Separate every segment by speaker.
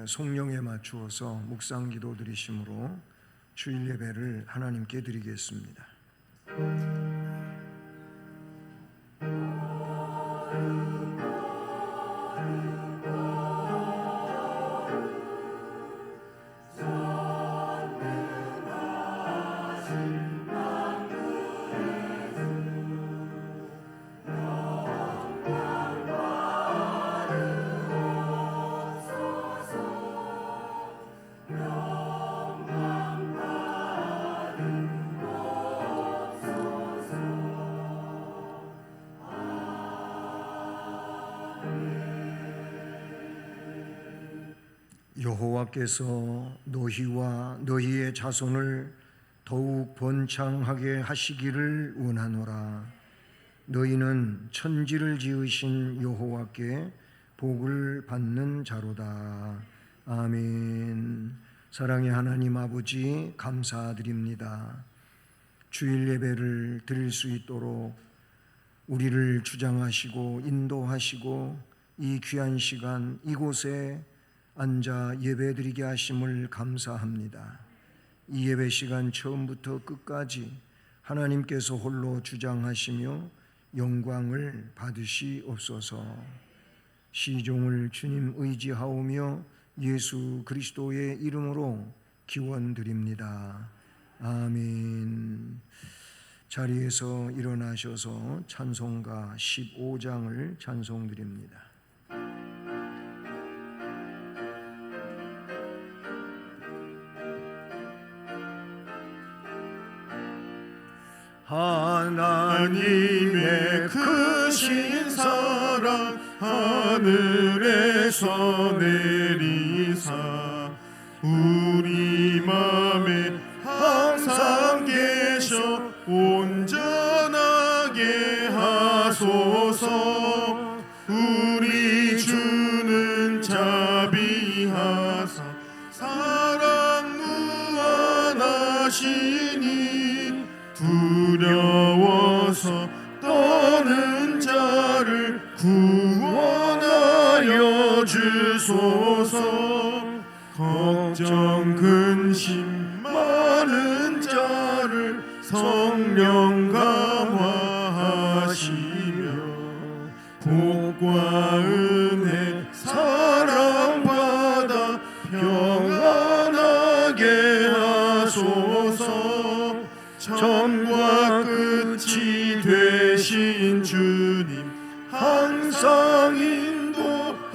Speaker 1: 성령에 맞추어서 묵상기도 드리심으로 주일 예배를 하나님께 드리겠습니다. 여호와께서 너희와 너희의 자손을 더욱 번창하게 하시기를 원하노라. 너희는 천지를 지으신 여호와께 복을 받는 자로다. 아멘. 사랑의 하나님 아버지, 감사드립니다. 주일 예배를 드릴 수 있도록 우리를 주장하시고 인도하시고 이 귀한 시간 이곳에 앉아 예배드리게 하심을 감사합니다. 이 예배 시간 처음부터 끝까지 하나님께서 홀로 주장하시며 영광을 받으시옵소서. 시종을 주님 의지하오며 예수 그리스도의 이름으로 기원드립니다. 아멘. 자리에서 일어나셔서 찬송가 15장을 찬송드립니다.
Speaker 2: 하나님의 크신 사랑 하늘에서 내리사 우리 맘에 항상 계셔 온전하게 하소서. 우리 주는 자비하사 사랑 무한하시니 두려워서 떠는 자를 구원하여 주소서. 걱정 근심 많은 자를 성령 감화하시며 복과 은혜 사랑받아 평안하게 하소서. 전과 끝이 되신 주님 항상 인도하셔서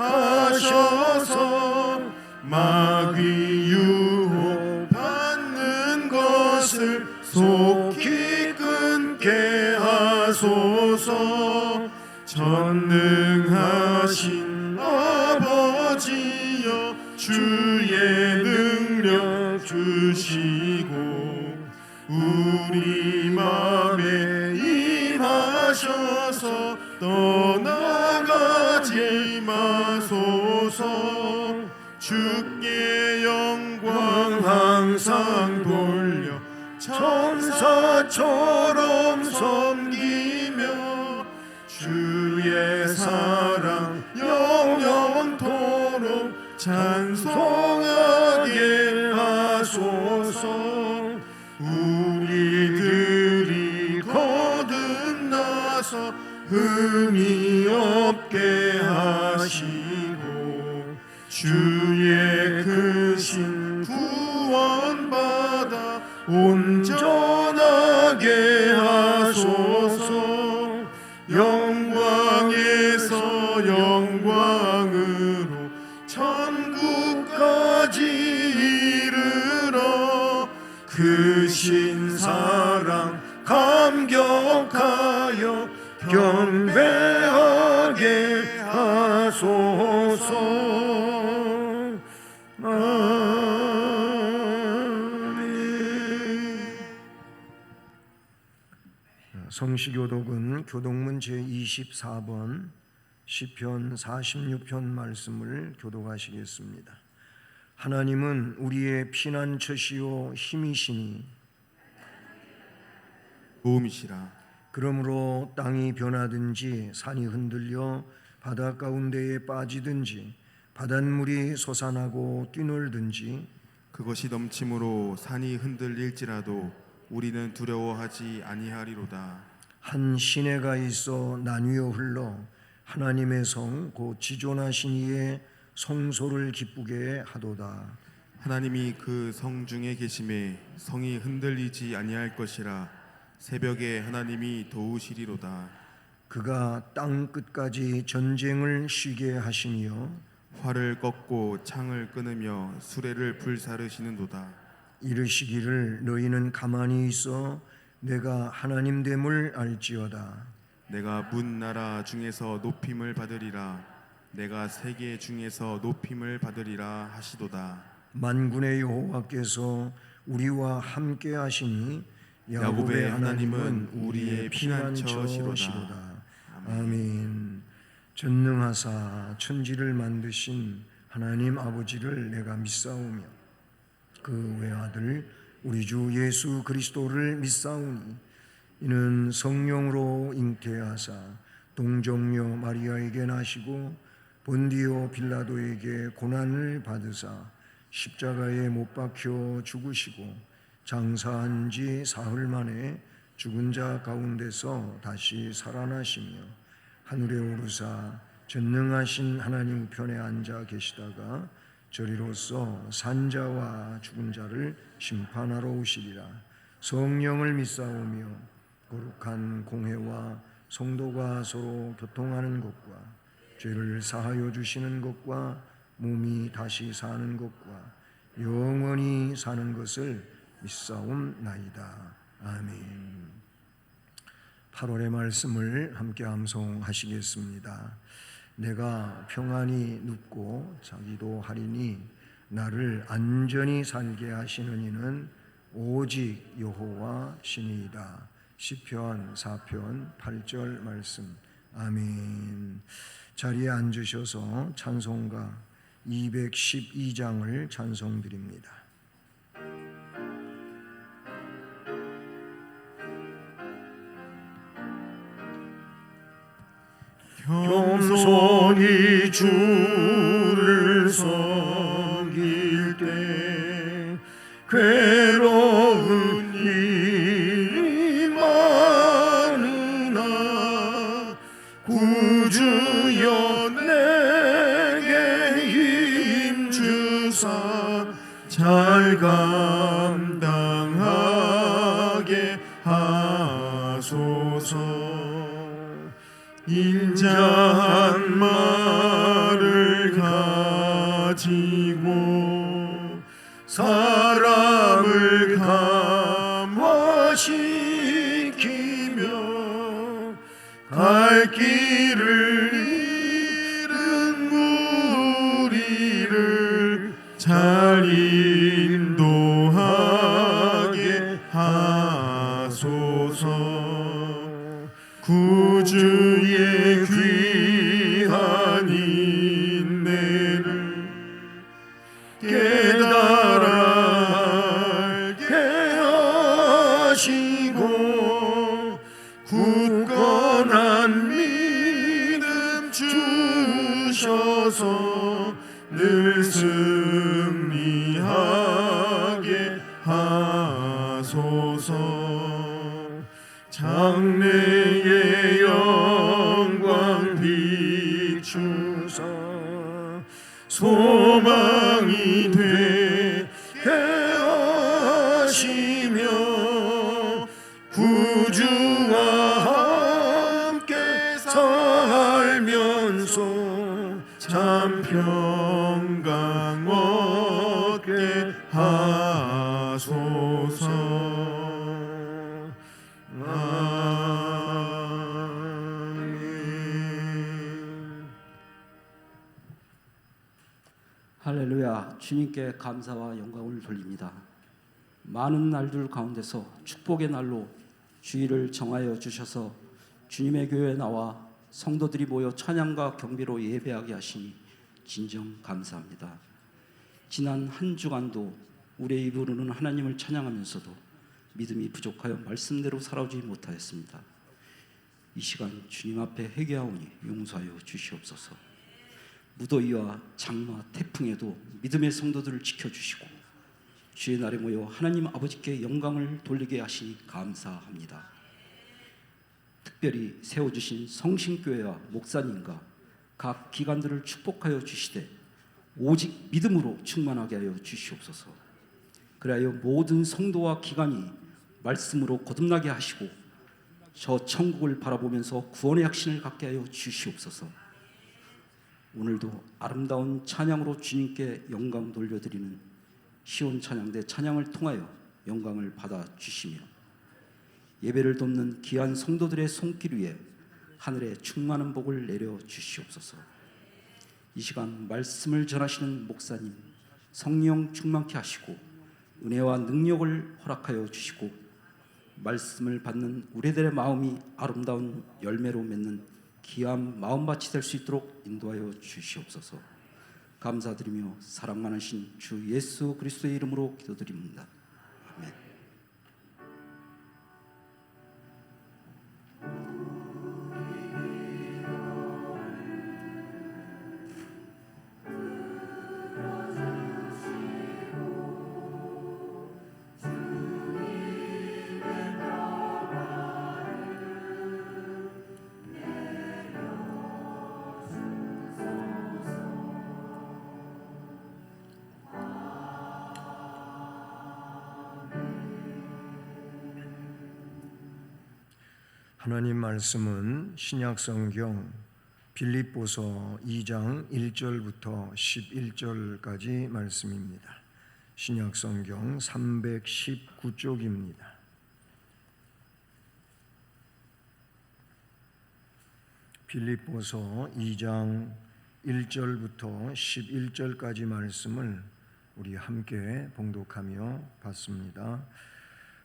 Speaker 2: 마귀 유혹 받는 것을 속히 끊게 하소서. 전능하신 아버지여 주의 능력 주시고 우리 맘에 임하셔서 떠나가지 마소서. 주께 영광 항상 돌려 천사처럼 섬기며 주의 사랑 영원토록 찬송하게 하소서. 우리들이 거듭나서 흠이 없게 하시고 주의 크신 구원받아 온전하게 하소서. 영광에서 영광으로 천국까지 이르러 크신 사랑 감격하여 경배하게 하소서.
Speaker 1: 성시교독은 교독문 제24번 시편 46편 말씀을 교독하시겠습니다. 하나님은 우리의 피난처시요 힘이시니
Speaker 2: 도움이시라.
Speaker 1: 그러므로 땅이 변하든지 산이 흔들려 바다 가운데에 빠지든지 바닷물이 솟아나고 뛰놀든지
Speaker 2: 그것이 넘침으로 산이 흔들릴지라도 우리는 두려워하지 아니하리로다.
Speaker 1: 한 시내가 있어 나뉘어 흘러 하나님의 성 곧 지존하신 이의 성소를 기쁘게 하도다.
Speaker 2: 하나님이 그 성 중에 계심에 성이 흔들리지 아니할 것이라. 새벽에 하나님이 도우시리로다.
Speaker 1: 그가 땅 끝까지 전쟁을 쉬게 하시며
Speaker 2: 활을 꺾고 창을 끊으며 수레를 불사르시는도다.
Speaker 1: 이르시기를 너희는 가만히 있어 내가 하나님 됨을 알지어다.
Speaker 2: 내가 문 나라 중에서 높임을 받으리라. 내가 세계 중에서 높임을 받으리라 하시도다.
Speaker 1: 만군의 여호와께서 우리와 함께 하시니
Speaker 2: 야곱의 하나님은 우리의 피난처시로다.
Speaker 1: 아멘. 전능하사 천지를 만드신 하나님 아버지를 내가 믿사오며 그 외아들 우리 주 예수 그리스도를 믿사오니 이는 성령으로 잉태하사 동정녀 마리아에게 나시고 본디오 빌라도에게 고난을 받으사 십자가에 못 박혀 죽으시고 장사한 지 사흘 만에 죽은 자 가운데서 다시 살아나시며 하늘에 오르사 전능하신 하나님 우편에 앉아 계시다가 저리로서 산자와 죽은 자를 심판하러 오시리라. 성령을 믿사오며 거룩한 공회와 성도가 서로 교통하는 것과 죄를 사하여 주시는 것과 몸이 다시 사는 것과 영원히 사는 것을 믿사옵나이다. 아멘. 8월의 말씀을 함께 암송하시겠습니다. 내가 평안히 눕고 자기도 하리니 나를 안전히 살게 하시는 이는 오직 여호와 신이다. 시편 4편 8절 말씀. 아멘. 자리에 앉으셔서 찬송가 212장을 찬송드립니다.
Speaker 2: 겸손히 주를 섬길 때 괴로운 일이 많으나 구주여 내게 힘주사 잘 감당하게 하소서. 인자한 말을 가지고 사람을 감화시키며 갈 길을 잃은 무리를 잘 인도하게 하소서. 구주의 귀한 인내를 깨달아 알게 하시고 굳건한 믿음 주셔서 늘 승리하게 하소서. 장래의 영광 비추사 소망이 되게 하시며 구주와 함께 살면서 참 평강 얻게 하소서.
Speaker 3: 할렐루야. 주님께 감사와 영광을 돌립니다. 많은 날들 가운데서 축복의 날로 주일을 정하여 주셔서 주님의 교회에 나와 성도들이 모여 찬양과 경배로 예배하게 하시니 진정 감사합니다. 지난 한 주간도 우리의 입으로는 하나님을 찬양하면서도 믿음이 부족하여 말씀대로 살아오지 못하였습니다. 이 시간 주님 앞에 회개하오니 용서하여 주시옵소서. 무더위와 장마, 태풍에도 믿음의 성도들을 지켜주시고 주의 날에 모여 하나님 아버지께 영광을 돌리게 하시니 감사합니다. 특별히 세워주신 성신교회와 목사님과 각 기관들을 축복하여 주시되 오직 믿음으로 충만하게 하여 주시옵소서. 그리하여 모든 성도와 기관이 말씀으로 거듭나게 하시고 저 천국을 바라보면서 구원의 확신을 갖게 하여 주시옵소서. 오늘도 아름다운 찬양으로 주님께 영광 돌려드리는 시온 찬양대 찬양을 통하여 영광을 받아 주시며 예배를 돕는 귀한 성도들의 손길 위에 하늘의 충만한 복을 내려 주시옵소서. 이 시간 말씀을 전하시는 목사님 성령 충만케 하시고 은혜와 능력을 허락하여 주시고 말씀을 받는 우리들의 마음이 아름다운 열매로 맺는 귀한 마음밭이 될 수 있도록 인도하여 주시옵소서. 감사드리며 사랑 많으신 주 예수 그리스도의 이름으로 기도드립니다. 아멘.
Speaker 1: 하나님 말씀은 신약성경 빌립보서 2장 1절부터 11절까지 말씀입니다. 신약성경 319쪽입니다. 빌립보서 2장 1절부터 11절까지 말씀을 우리 함께 봉독하며 봤습니다.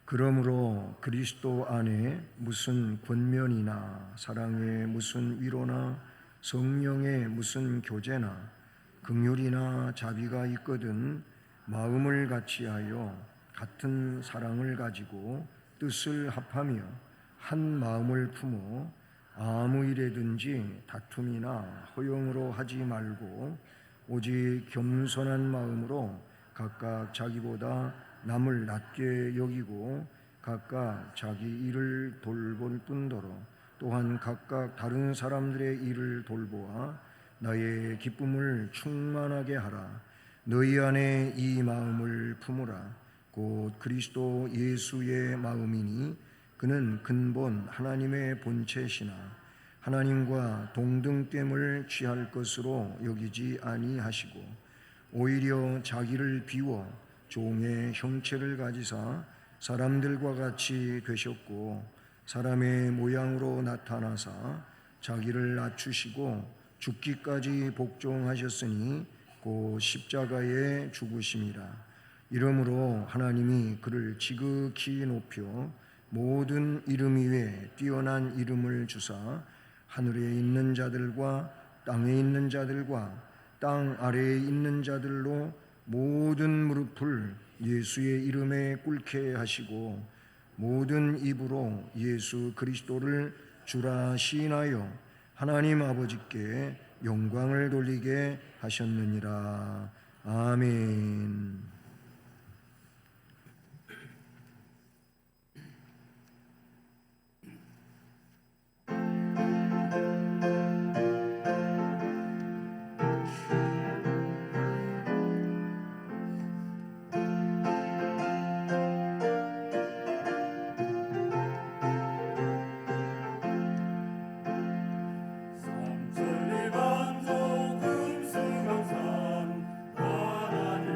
Speaker 1: 그러므로 그리스도 안에 무슨 권면이나 사랑의 무슨 위로나 성령의 무슨 교제나 긍휼이나 자비가 있거든 마음을 같이하여 같은 사랑을 가지고 뜻을 합하며 한 마음을 품어 아무 일에든지 다툼이나 허용으로 하지 말고 오직 겸손한 마음으로 각각 자기보다 남을 낮게 여기고 각각 자기 일을 돌볼 뿐더러 또한 각각 다른 사람들의 일을 돌보아 나의 기쁨을 충만하게 하라. 너희 안에 이 마음을 품으라. 곧 그리스도 예수의 마음이니 그는 근본 하나님의 본체시나 하나님과 동등됨을 취할 것으로 여기지 아니하시고 오히려 자기를 비워 종의 형체를 가지사 사람들과 같이 되셨고 사람의 모양으로 나타나사 자기를 낮추시고 죽기까지 복종하셨으니 곧 십자가에 죽으심이라. 이러므로 하나님이 그를 지극히 높여 모든 이름 위에 뛰어난 이름을 주사 하늘에 있는 자들과 땅에 있는 자들과 땅 아래에 있는 자들로 모든 무릎을 예수의 이름에 꿇게 하시고 모든 입으로 예수 그리스도를 주라 시인하여 하나님 아버지께 영광을 돌리게 하셨느니라. 아멘.
Speaker 4: 천리반도 금수강산 하나님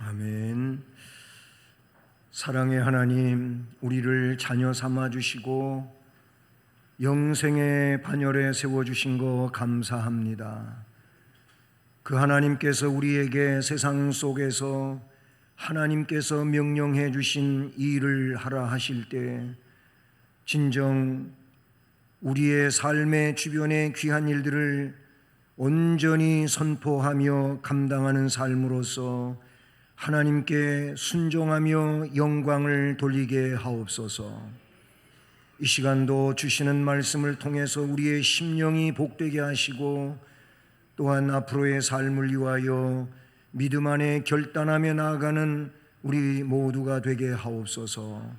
Speaker 1: 아멘. 사랑의 하나님, 우리를 자녀 삼아 주시고 영생의 반열에 세워 주신 거 감사합니다. 그 하나님께서 우리에게 세상 속에서 하나님께서 명령해 주신 일을 하라 하실 때 진정 우리의 삶의 주변의 귀한 일들을 온전히 선포하며 감당하는 삶으로서 하나님께 순종하며 영광을 돌리게 하옵소서. 이 시간도 주시는 말씀을 통해서 우리의 심령이 복되게 하시고 또한 앞으로의 삶을 위하여 믿음 안에 결단하며 나아가는 우리 모두가 되게 하옵소서.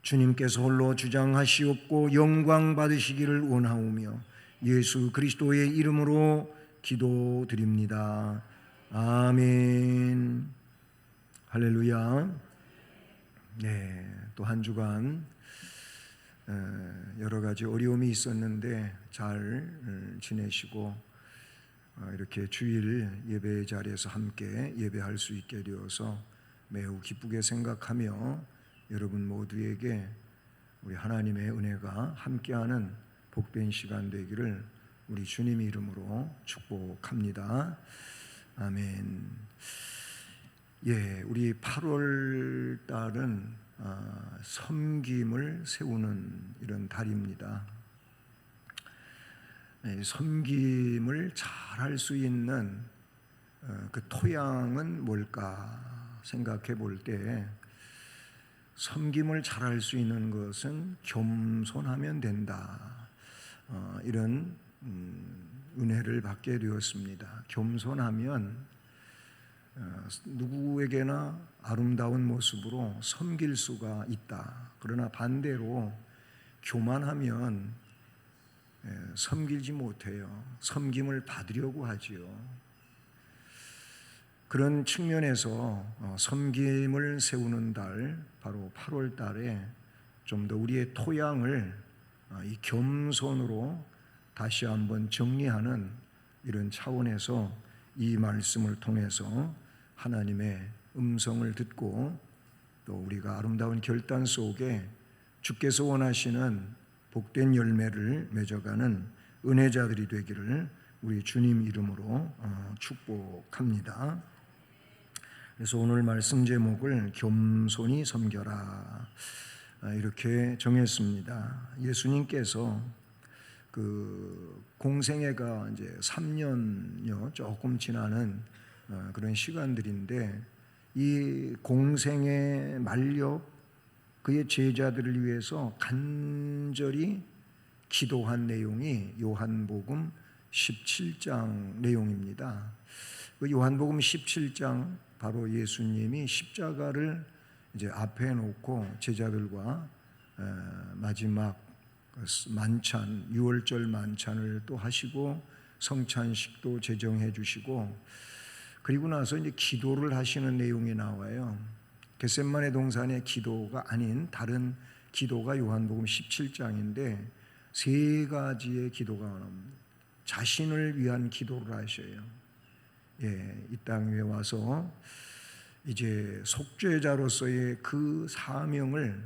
Speaker 1: 주님께서 홀로 주장하시옵고 영광 받으시기를 원하오며 예수 그리스도의 이름으로 기도드립니다. 아멘. 할렐루야. 네, 또 한 주간 여러 가지 어려움이 있었는데 잘 지내시고 이렇게 주일 예배 자리에서 함께 예배할 수 있게 되어서 매우 기쁘게 생각하며 여러분 모두에게 우리 하나님의 은혜가 함께하는 복된 시간 되기를 우리 주님 이름으로 축복합니다. 아멘. 예, 우리 8월 달은 섬김을 세우는 이런 달입니다. 섬김을 잘할 수 있는 그 토양은 뭘까 생각해 볼 때 섬김을 잘할 수 있는 것은 겸손하면 된다. 이런 은혜를 받게 되었습니다. 겸손하면 누구에게나 아름다운 모습으로 섬길 수가 있다. 그러나 반대로 교만하면 섬기지 못해요. 섬김을 받으려고 하지요. 그런 측면에서 섬김을 세우는 달, 바로 8월 달에 좀 더 우리의 토양을 이 겸손으로 다시 한번 정리하는 이런 차원에서 이 말씀을 통해서 하나님의 음성을 듣고 또 우리가 아름다운 결단 속에 주께서 원하시는 복된 열매를 맺어가는 은혜자들이 되기를 우리 주님 이름으로 축복합니다. 그래서 오늘 말씀 제목을 겸손히 섬겨라 이렇게 정했습니다. 예수님께서 그 공생애가 이제 3년여 조금 지나는 그런 시간들인데 이 공생애 만렵 그의 제자들을 위해서 간절히 기도한 내용이 요한복음 17장 내용입니다. 그 요한복음 17장 바로 예수님이 십자가를 이제 앞에 놓고 제자들과 마지막 만찬, 유월절 만찬을 또 하시고 성찬식도 제정해 주시고 그리고 나서 이제 기도를 하시는 내용이 나와요. 겟세마네 동산의 기도가 아닌 다른 기도가 요한복음 17장인데 세 가지의 기도가 나옵니다. 자신을 위한 기도를 하셔요. 예, 이 땅 위에 와서 이제 속죄자로서의 그 사명을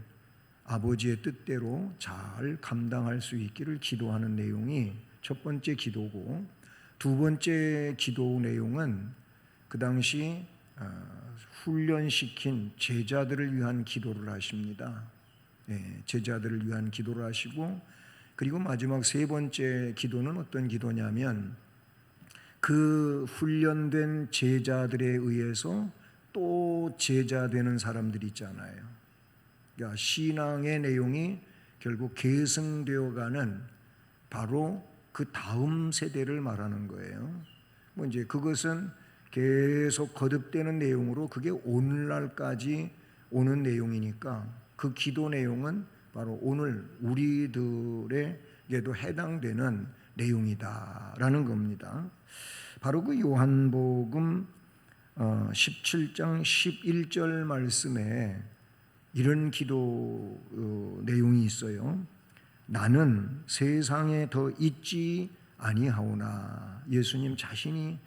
Speaker 1: 아버지의 뜻대로 잘 감당할 수 있기를 기도하는 내용이 첫 번째 기도고, 두 번째 기도 내용은 그 당시 훈련시킨 제자들을 위한 기도를 하십니다. 예, 제자들을 위한 기도를 하시고, 그리고 마지막 세 번째 기도는 어떤 기도냐면 그 훈련된 제자들에 의해서 또 제자 되는 사람들이 있잖아요. 그러니까 신앙의 내용이 결국 계승되어가는 바로 그 다음 세대를 말하는 거예요. 뭐 이제 그것은 계속 거듭되는 내용으로 그게 오늘날까지 오는 내용이니까 그 기도 내용은 바로 오늘 우리들에게도 해당되는 내용이다라는 겁니다. 바로 그 요한복음 17장 11절 말씀에 이런 기도 내용이 있어요. 나는 세상에 더 있지 아니하오나. 예수님 자신이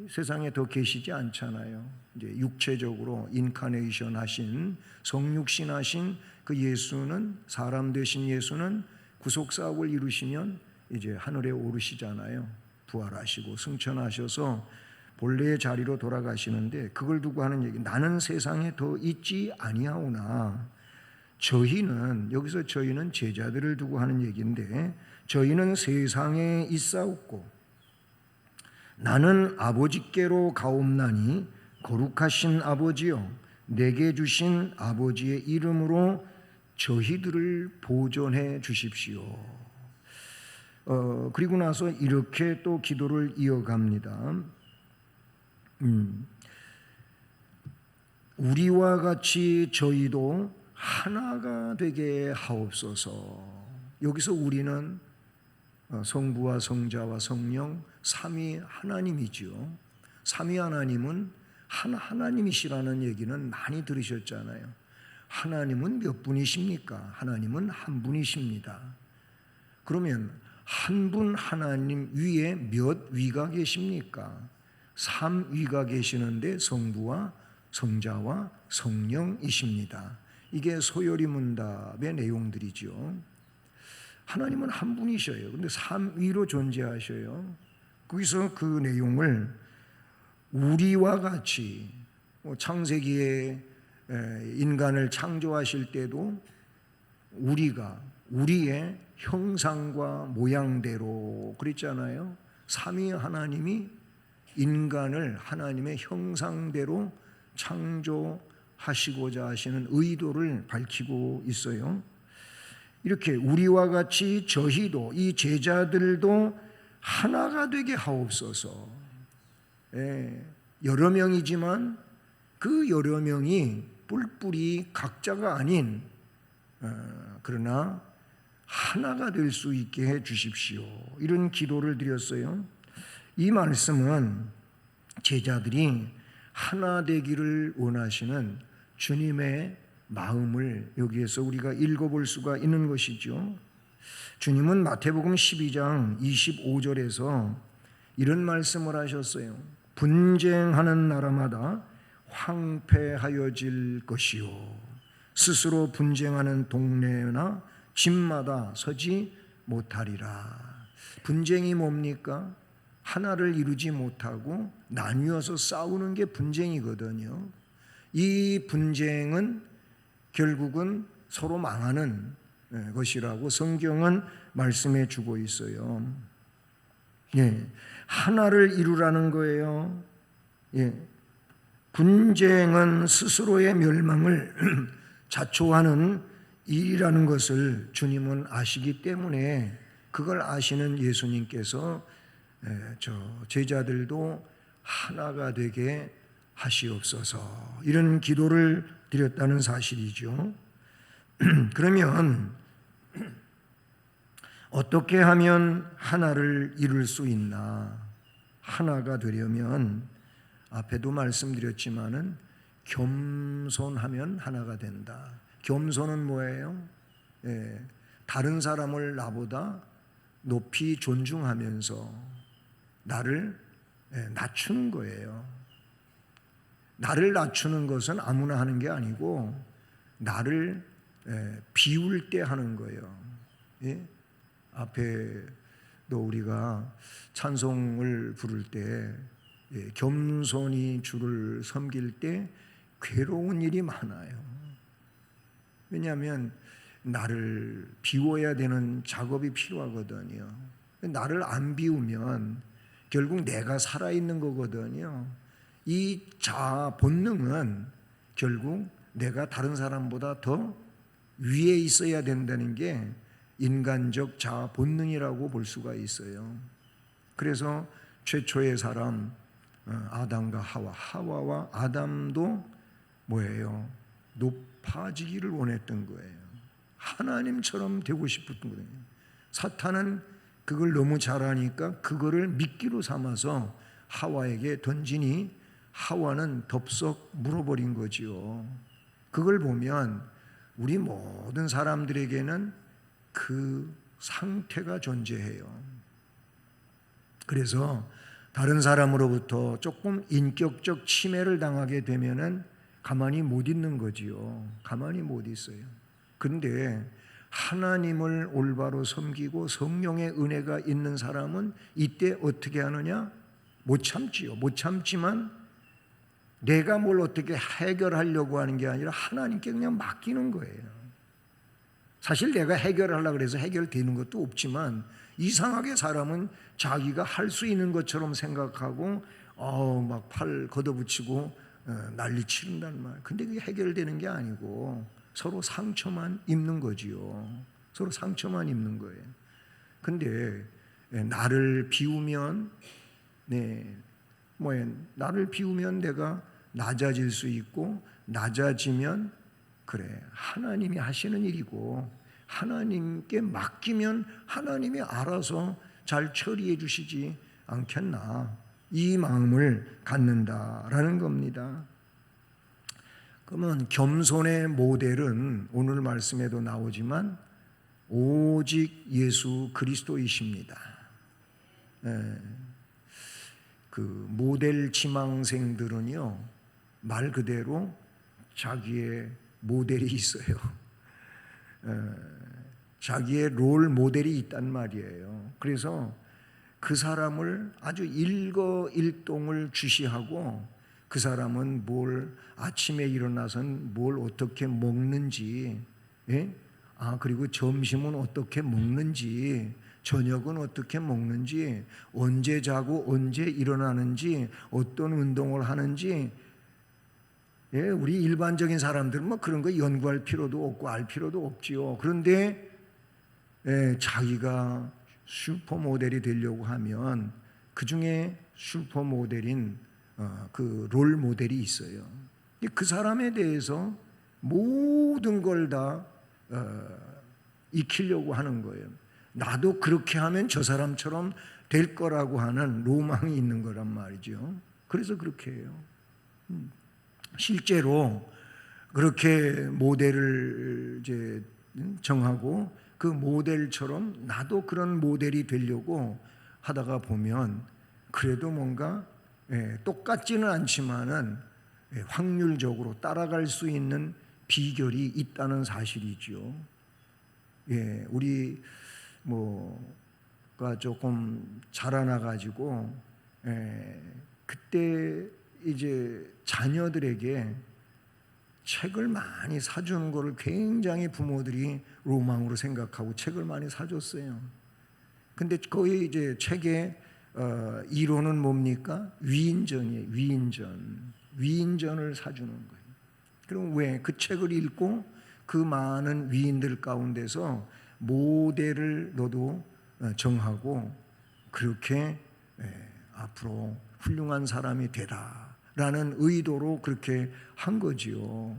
Speaker 1: 세상에 더 계시지 않잖아요. 이제 육체적으로 인카네이션 하신, 성육신 하신 그 예수는, 사람 되신 예수는 구속 사업을 이루시면 이제 하늘에 오르시잖아요. 부활하시고 승천하셔서 본래의 자리로 돌아가시는데, 그걸 두고 하는 얘기, 나는 세상에 더 있지 아니하오나. 저희는, 여기서 저희는 제자들을 두고 하는 얘기인데, 저희는 세상에 있사옵고 나는 아버지께로 가옵나니 거룩하신 아버지여 내게 주신 아버지의 이름으로 저희들을 보존해 주십시오. 그리고 나서 이렇게 또 기도를 이어갑니다. 우리와 같이 저희도 하나가 되게 하옵소서. 여기서 우리는 성부와 성자와 성령 삼위 하나님이죠. 삼위 하나님은 하나님이시라는 얘기는 많이 들으셨잖아요. 하나님은 몇 분이십니까? 하나님은 한 분이십니다. 그러면 한 분 하나님 위에 몇 위가 계십니까? 3위가 계시는데 성부와 성자와 성령이십니다. 이게 소요리 문답의 내용들이죠. 하나님은 한 분이셔요. 근데 3위로 존재하셔요. 거기서 그 내용을 우리와 같이, 창세기에 인간을 창조하실 때도 우리가 우리의 형상과 모양대로 그랬잖아요. 삼위 하나님이 인간을 하나님의 형상대로 창조하시고자 하시는 의도를 밝히고 있어요. 이렇게 우리와 같이 저희도, 이 제자들도 하나가 되게 하옵소서. 여러 명이지만 그 여러 명이 뿔뿔이 각자가 아닌, 그러나 하나가 될 수 있게 해 주십시오. 이런 기도를 드렸어요. 이 말씀은 제자들이 하나 되기를 원하시는 주님의 마음을 여기에서 우리가 읽어볼 수가 있는 것이죠. 주님은 마태복음 12장 25절에서 이런 말씀을 하셨어요. 분쟁하는 나라마다 황폐하여질 것이요 스스로 분쟁하는 동네나 집마다 서지 못하리라. 분쟁이 뭡니까? 하나를 이루지 못하고 나뉘어서 싸우는 게 분쟁이거든요. 이 분쟁은 결국은 서로 망하는 것이라고 성경은 말씀해 주고 있어요. 하나를 이루라는 거예요. 분쟁은 스스로의 멸망을 자초하는 일이라는 것을 주님은 아시기 때문에 그걸 아시는 예수님께서 제자들도 하나가 되게 하시옵소서 이런 기도를 드렸다는 사실이죠. 그러면 어떻게 하면 하나를 이룰 수 있나? 하나가 되려면 앞에도 말씀드렸지만은 겸손하면 하나가 된다. 겸손은 뭐예요? 다른 사람을 나보다 높이 존중하면서 나를 낮추는 거예요. 나를 낮추는 것은 아무나 하는 게 아니고 나를 비울 때 하는 거예요. 앞에도 우리가 찬송을 부를 때 겸손히 주를 섬길 때 괴로운 일이 많아요. 왜냐하면 나를 비워야 되는 작업이 필요하거든요. 나를 안 비우면 결국 내가 살아있는 거거든요. 이 자아 본능은 결국 내가 다른 사람보다 더 위에 있어야 된다는 게 인간적 자아 본능이라고 볼 수가 있어요. 그래서 최초의 사람 아담과 하와와 아담도 뭐예요? 높아지기를 원했던 거예요. 하나님처럼 되고 싶었던 거예요. 사탄은 그걸 너무 잘하니까 그거를 미끼로 삼아서 하와에게 던지니 하와는 덥석 물어버린 거지요. 그걸 보면 우리 모든 사람들에게는 그 상태가 존재해요. 그래서 다른 사람으로부터 조금 인격적 침해를 당하게 되면은 가만히 못 있는 거지요. 가만히 못 있어요. 그런데 하나님을 올바로 섬기고 성령의 은혜가 있는 사람은 이때 어떻게 하느냐? 못 참지요. 못 참지만 내가 뭘 어떻게 해결하려고 하는 게 아니라 하나님께 그냥 맡기는 거예요. 사실 내가 해결하려고 해서 해결되는 것도 없지만 이상하게 사람은 자기가 할 수 있는 것처럼 생각하고 막 팔 걷어붙이고 난리 치른단 말이에요. 근데 그게 해결되는 게 아니고 서로 상처만 입는 거지요. 서로 상처만 입는 거예요. 근데 나를 비우면 나를 비우면 내가 낮아질 수 있고 낮아지면 그래 하나님이 하시는 일이고 하나님께 맡기면 하나님이 알아서 잘 처리해 주시지 않겠나 이 마음을 갖는다라는 겁니다. 그러면 겸손의 모델은 오늘 말씀에도 나오지만 오직 예수 그리스도이십니다. 그 모델 지망생들은요 말 그대로 자기의 모델이 있어요. 자기의 롤 모델이 있단 말이에요. 그래서 그 사람을 아주 일거일동을 주시하고 그 사람은 뭘 아침에 일어나선 뭘 어떻게 먹는지, 그리고 점심은 어떻게 먹는지, 저녁은 어떻게 먹는지, 언제 자고 언제 일어나는지, 어떤 운동을 하는지, 우리 일반적인 사람들은 뭐 그런 거 연구할 필요도 없고 알 필요도 없지요. 그런데 자기가 슈퍼모델이 되려고 하면 그 중에 슈퍼모델인 그 롤 모델이 있어요. 그 사람에 대해서 모든 걸 다 익히려고 하는 거예요. 나도 그렇게 하면 저 사람처럼 될 거라고 하는 로망이 있는 거란 말이죠. 그래서 그렇게 해요. 실제로 그렇게 모델을 이제 정하고 그 모델처럼 나도 그런 모델이 되려고 하다가 보면 그래도 뭔가 똑같지는 않지만은 확률적으로 따라갈 수 있는 비결이 있다는 사실이죠. 우리 뭐가 조금 자라나 가지고 그때 이제 자녀들에게 책을 많이 사주는 것을 굉장히 부모들이 로망으로 생각하고 책을 많이 사줬어요. 근데 거의 이제 책의 이론은 뭡니까? 위인전이에요. 위인전을 사주는 거예요. 그럼 왜? 그 책을 읽고 그 많은 위인들 가운데서 모델을 너도 정하고 그렇게 앞으로 훌륭한 사람이 되라라는 의도로 그렇게 한 거지요.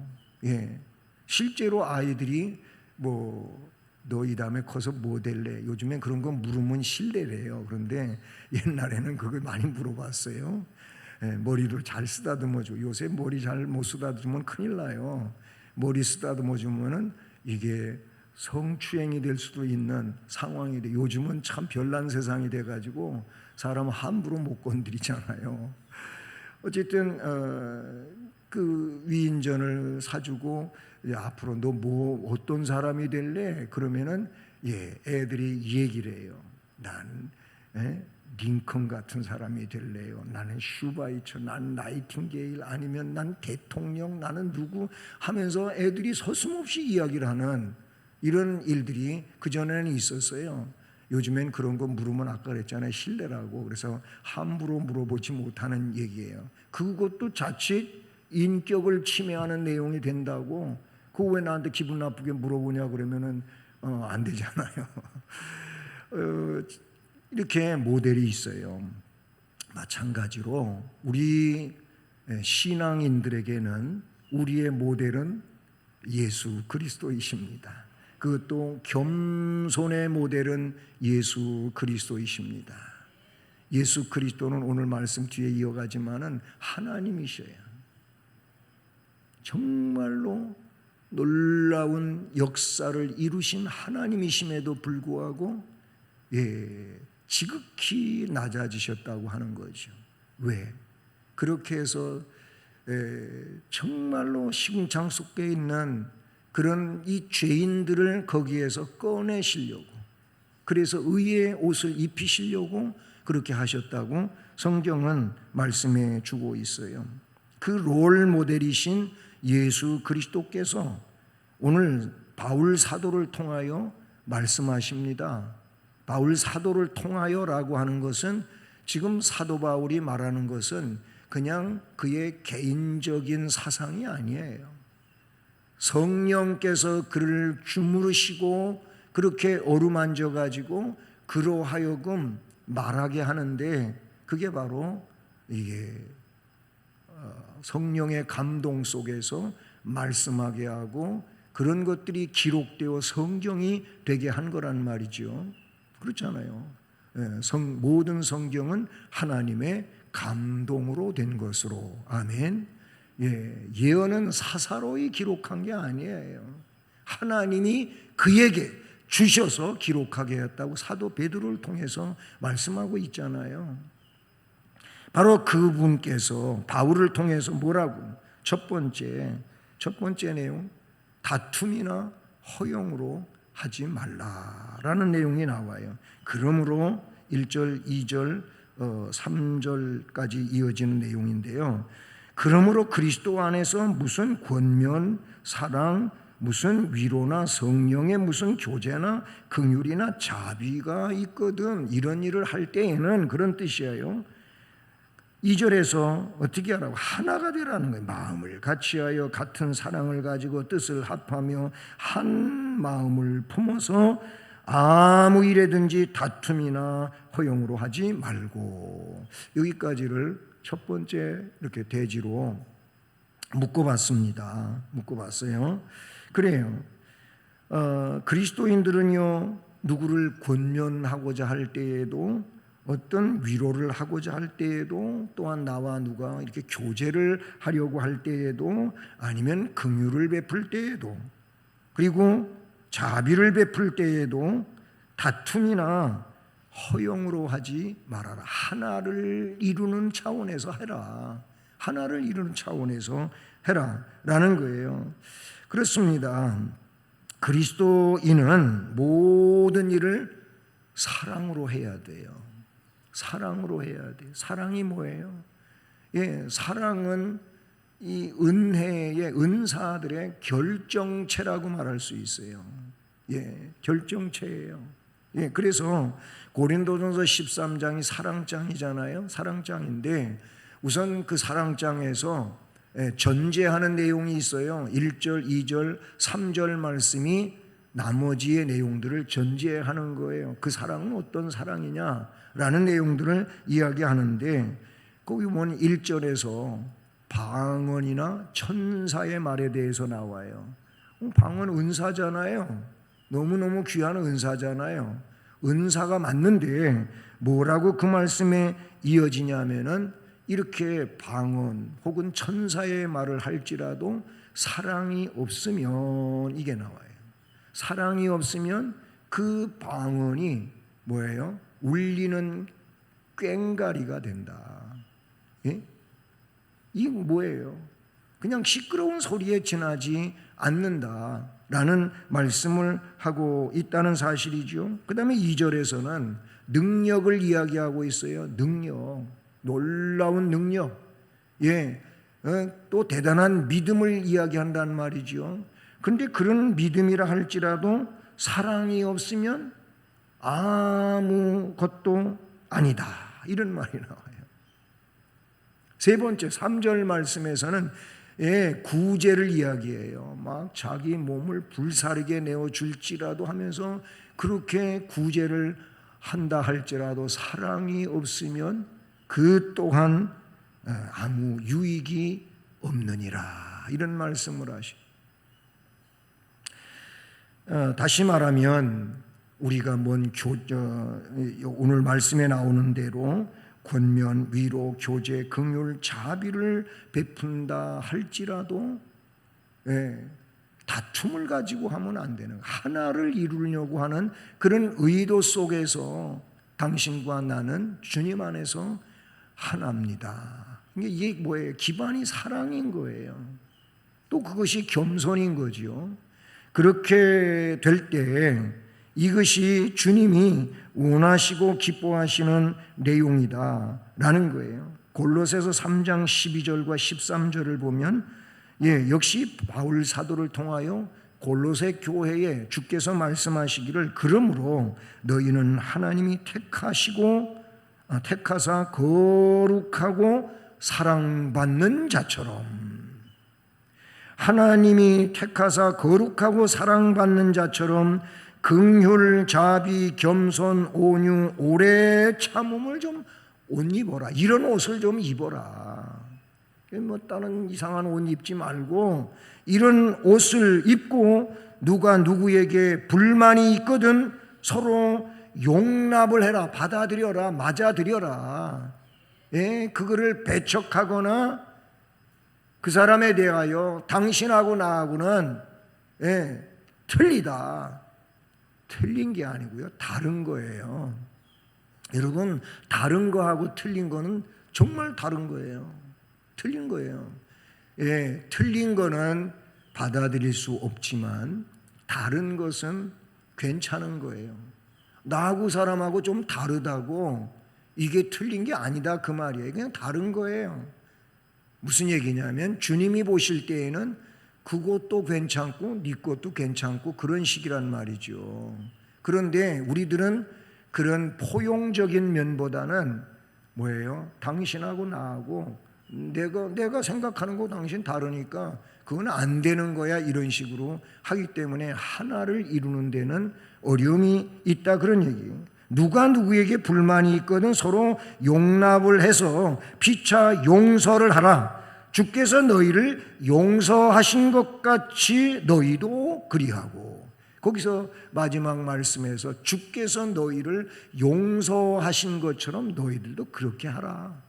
Speaker 1: 실제로 아이들이 너 이 다음에 커서 뭐 될래? 요즘엔 그런 거 물으면 실례래요. 그런데 옛날에는 그걸 많이 물어봤어요. 머리를 잘 쓰다듬어줘. 요새 머리 잘 못 쓰다듬으면 큰일 나요. 머리 쓰다듬어주면은 이게 성추행이 될 수도 있는 상황이 돼. 요즘은 참 별난 세상이 돼가지고 사람 함부로 못 건드리잖아요. 어쨌든 그 위인전을 사주고 앞으로 너 뭐 어떤 사람이 될래? 그러면은 애들이 얘기를 해요. 난 링컨 같은 사람이 될래요. 나는 슈바이처, 난 나이팅게일, 아니면 난 대통령, 나는 누구 하면서 애들이 서슴없이 이야기를 하는 이런 일들이 그전에는 있었어요. 요즘엔 그런 거 물으면 아까 그랬잖아요. 신뢰라고. 그래서 함부로 물어보지 못하는 얘기예요. 그것도 자칫 인격을 침해하는 내용이 된다고. 그거 왜 나한테 기분 나쁘게 물어보냐 그러면은 안 되잖아요. 이렇게 모델이 있어요. 마찬가지로 우리 신앙인들에게는 우리의 모델은 예수 그리스도이십니다. 그것도 겸손의 모델은 예수 그리스도이십니다. 예수 그리스도는 오늘 말씀 뒤에 이어가지만은 하나님이셔요. 정말로 놀라운 역사를 이루신 하나님이심에도 불구하고 지극히 낮아지셨다고 하는 거죠. 왜? 그렇게 해서 정말로 시궁창 속에 있는 그런 이 죄인들을 거기에서 꺼내시려고, 그래서 의의 옷을 입히시려고 그렇게 하셨다고 성경은 말씀해 주고 있어요. 그 롤 모델이신 예수 그리스도께서 오늘 바울 사도를 통하여 말씀하십니다. 바울 사도를 통하여라고 하는 것은 지금 사도 바울이 말하는 것은 그냥 그의 개인적인 사상이 아니에요. 성령께서 그를 주무르시고 그렇게 어루만져 가지고 그로 하여금 말하게 하는데, 그게 바로 이게 성령의 감동 속에서 말씀하게 하고 그런 것들이 기록되어 성경이 되게 한 거란 말이죠. 그렇잖아요. 모든 성경은 하나님의 감동으로 된 것으로. 아멘. 예언은 사사로이 기록한 게 아니에요. 하나님이 그에게 주셔서 기록하게 했다고 사도 베드로를 통해서 말씀하고 있잖아요. 바로 그분께서 바울을 통해서 뭐라고? 첫 번째 내용, 다툼이나 허용으로 하지 말라라는 내용이 나와요. 그러므로 1절, 2절, 3절까지 이어지는 내용인데요. 그러므로 그리스도 안에서 무슨 권면, 사랑, 무슨 위로나 성령의 무슨 교제나 긍휼이나 자비가 있거든 이런 일을 할 때에는, 그런 뜻이에요. 2절에서 어떻게 하라고? 하나가 되라는 거예요. 마음을 같이하여 같은 사랑을 가지고 뜻을 합하며 한 마음을 품어서 아무 일에든지 다툼이나 허용으로 하지 말고. 여기까지를 첫 번째 이렇게 대지로 묶어봤습니다. 묶어봤어요. 그래요. 그리스도인들은요, 누구를 권면하고자 할 때에도, 어떤 위로를 하고자 할 때에도, 또한 나와 누가 이렇게 교제를 하려고 할 때에도, 아니면 긍휼을 베풀 때에도, 그리고 자비를 베풀 때에도 다툼이나 허용으로 하지 말아라. 하나를 이루는 차원에서 해라. 하나를 이루는 차원에서 해라 라는 거예요. 그렇습니다. 그리스도인은 모든 일을 사랑으로 해야 돼요. 사랑으로 해야 돼요. 사랑이 뭐예요? 사랑은 이 은혜의 은사들의 결정체라고 말할 수 있어요. 결정체예요. 그래서 고린도전서 13장이 사랑장이잖아요. 사랑장인데 우선 그 사랑장에서 전제하는 내용이 있어요. 1절, 2절, 3절 말씀이 나머지의 내용들을 전제하는 거예요. 그 사랑은 어떤 사랑이냐라는 내용들을 이야기하는데, 거기 보면 1절에서 방언이나 천사의 말에 대해서 나와요. 방언 은사잖아요. 너무너무 귀한 은사잖아요. 은사가 맞는데 뭐라고 그 말씀에 이어지냐면은, 이렇게 방언 혹은 천사의 말을 할지라도 사랑이 없으면, 이게 나와요. 사랑이 없으면 그 방언이 뭐예요? 울리는 꽹가리가 된다. 이게 뭐예요? 그냥 시끄러운 소리에 지나지 않는다라는 말씀을 하고 있다는 사실이죠. 그 다음에 2절에서는 능력을 이야기하고 있어요. 능력, 놀라운 능력, 또 대단한 믿음을 이야기한다는 말이죠. 근데 그런 믿음이라 할지라도 사랑이 없으면 아무것도 아니다, 이런 말이 나와요. 세 번째 3절 말씀에서는 구제를 이야기해요. 막 자기 몸을 불사르게 내어줄지라도 하면서 그렇게 구제를 한다 할지라도 사랑이 없으면 그 또한 아무 유익이 없느니라, 이런 말씀을 하시고, 다시 말하면 우리가 오늘 말씀에 나오는 대로 권면, 위로, 교제, 긍휼, 자비를 베푼다 할지라도 다툼을 가지고 하면 안 되는, 하나를 이루려고 하는 그런 의도 속에서 당신과 나는 주님 안에서 하나입니다. 이게 뭐예요? 기반이 사랑인 거예요. 또 그것이 겸손인 거지요. 그렇게 될 때 이것이 주님이 원하시고 기뻐하시는 내용이다라는 거예요. 골로새서 3장 12절과 13절을 보면 역시 바울 사도를 통하여 골로새 교회에 주께서 말씀하시기를, 그러므로 너희는 하나님이 택하사 거룩하고 사랑받는 자처럼, 하나님이 택하사 거룩하고 사랑받는 자처럼 긍휼, 자비, 겸손, 온유, 오래 참음을 좀 옷 입어라. 이런 옷을 좀 입어라. 뭐 다른 이상한 옷 입지 말고 이런 옷을 입고, 누가 누구에게 불만이 있거든 서로 용납을 해라, 받아들여라, 맞아들여라. 그거를 배척하거나 그 사람에 대하여 당신하고 나하고는 틀리다, 틀린 게 아니고요, 다른 거예요. 여러분, 다른 거하고 틀린 거는 정말 다른 거예요. 틀린 거예요. 틀린 거는 받아들일 수 없지만 다른 것은 괜찮은 거예요. 나하고 사람하고 좀 다르다고 이게 틀린 게 아니다 그 말이에요. 그냥 다른 거예요. 무슨 얘기냐면 주님이 보실 때에는 그것도 괜찮고 네 것도 괜찮고 그런 식이란 말이죠. 그런데 우리들은 그런 포용적인 면보다는 뭐예요? 당신하고 나하고 내가 생각하는 거 당신 다르니까 그건 안 되는 거야, 이런 식으로 하기 때문에 하나를 이루는 데는 어려움이 있다, 그런 얘기예요. 누가 누구에게 불만이 있거든 서로 용납을 해서 피차 용서를 하라. 주께서 너희를 용서하신 것 같이 너희도 그리하고. 거기서 마지막 말씀에서 주께서 너희를 용서하신 것처럼 너희들도 그렇게 하라.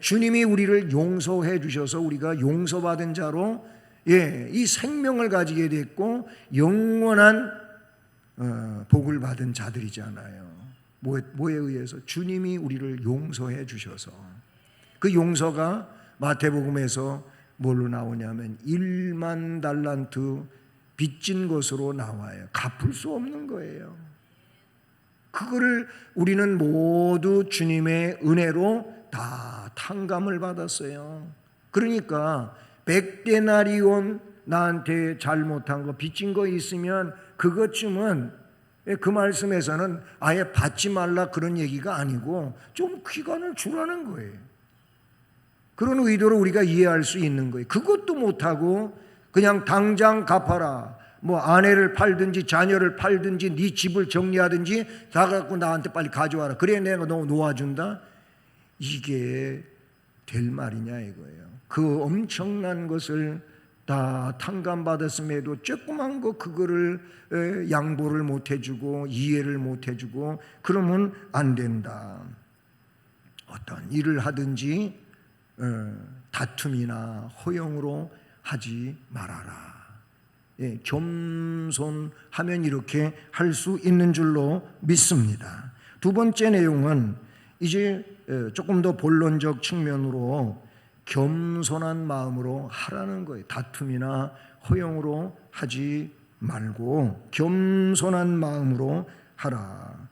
Speaker 1: 주님이 우리를 용서해 주셔서 우리가 용서받은 자로 이 생명을 가지게 됐고 영원한 복을 받은 자들이잖아요. 뭐에 의해서? 주님이 우리를 용서해 주셔서. 그 용서가 마태복음에서 뭘로 나오냐면 1만 달란트 빚진 것으로 나와요. 갚을 수 없는 거예요. 그거를 우리는 모두 주님의 은혜로 다 탕감을 받았어요. 그러니까 100데나리온 나한테 잘못한 거, 빚진 거 있으면 그것쯤은 그 말씀에서는 아예 받지 말라 그런 얘기가 아니고 좀 기간을 주라는 거예요. 그런 의도로 우리가 이해할 수 있는 거예요. 그것도 못하고 그냥 당장 갚아라. 뭐 아내를 팔든지 자녀를 팔든지 네 집을 정리하든지 다 갖고 나한테 빨리 가져와라. 그래 내가 너 놓아준다. 이게 될 말이냐 이거예요. 그 엄청난 것을 다 탕감받았음에도 조그만 거 그거를 양보를 못 해주고 이해를 못 해주고 그러면 안 된다. 어떤 일을 하든지 다툼이나 허용으로 하지 말아라. 겸손하면 이렇게 할 수 있는 줄로 믿습니다. 두 번째 내용은 이제 조금 더 본론적 측면으로 겸손한 마음으로 하라는 거예요. 다툼이나 허용으로 하지 말고 겸손한 마음으로 하라.